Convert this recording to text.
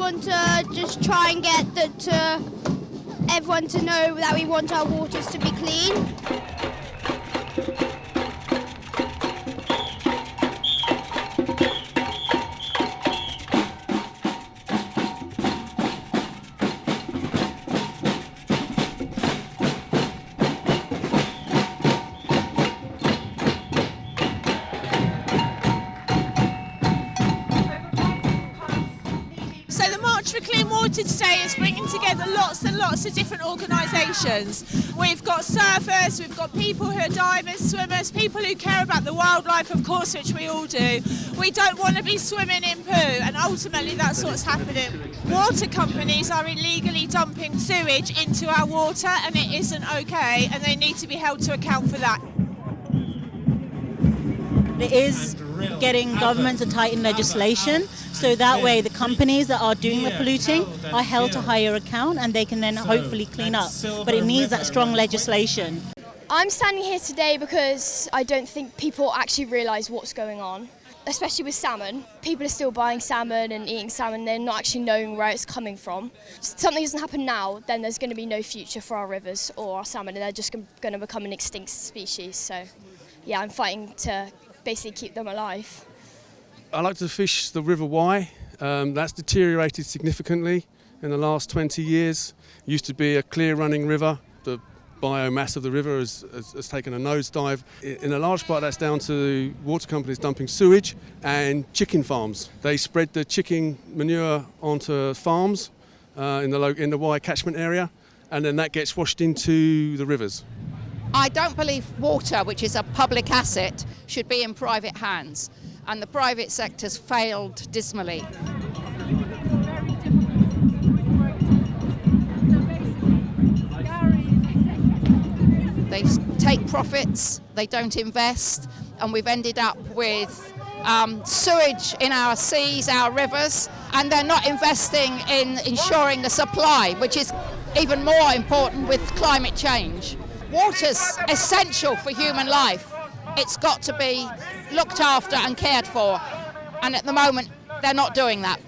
want to just try and get everyone to know that we want our waters to be clean. So the March for Clean Water today is bringing together lots and lots of different organisations. We've got surfers, we've got people who are divers, swimmers, people who care about the wildlife, of course, which we all do. We don't want to be swimming in poo, and ultimately that's what's happening. Water companies are illegally dumping sewage into our water, and it isn't okay, and they need to be held to account for that. It is getting governments to tighten legislation so that way the companies that are doing the polluting are held to higher account and they can then hopefully clean up. But it needs that strong legislation. I'm standing here today because I don't think people actually realise what's going on, especially with salmon. People are still buying salmon and eating salmon, they're not actually knowing where it's coming from. If something doesn't happen now, then there's going to be no future for our rivers or our salmon, and they're just going to become an extinct species. So yeah, I'm fighting to basically keep them alive. I like to fish the River Wye. That's deteriorated significantly in the last 20 years. It used to be a clear running river. The biomass of the river has taken a nosedive. In a large part that's down to water companies dumping sewage and chicken farms. They spread the chicken manure onto farms in the Wye catchment area, and then that gets washed into the rivers. I don't believe water, which is a public asset, should be in private hands, and the private sector's failed dismally. They take profits, they don't invest, and we've ended up with sewage in our seas, our rivers, and they're not investing in ensuring the supply, which is even more important with climate change. Water's essential for human life. It's got to be looked after and cared for, and at the moment they're not doing that.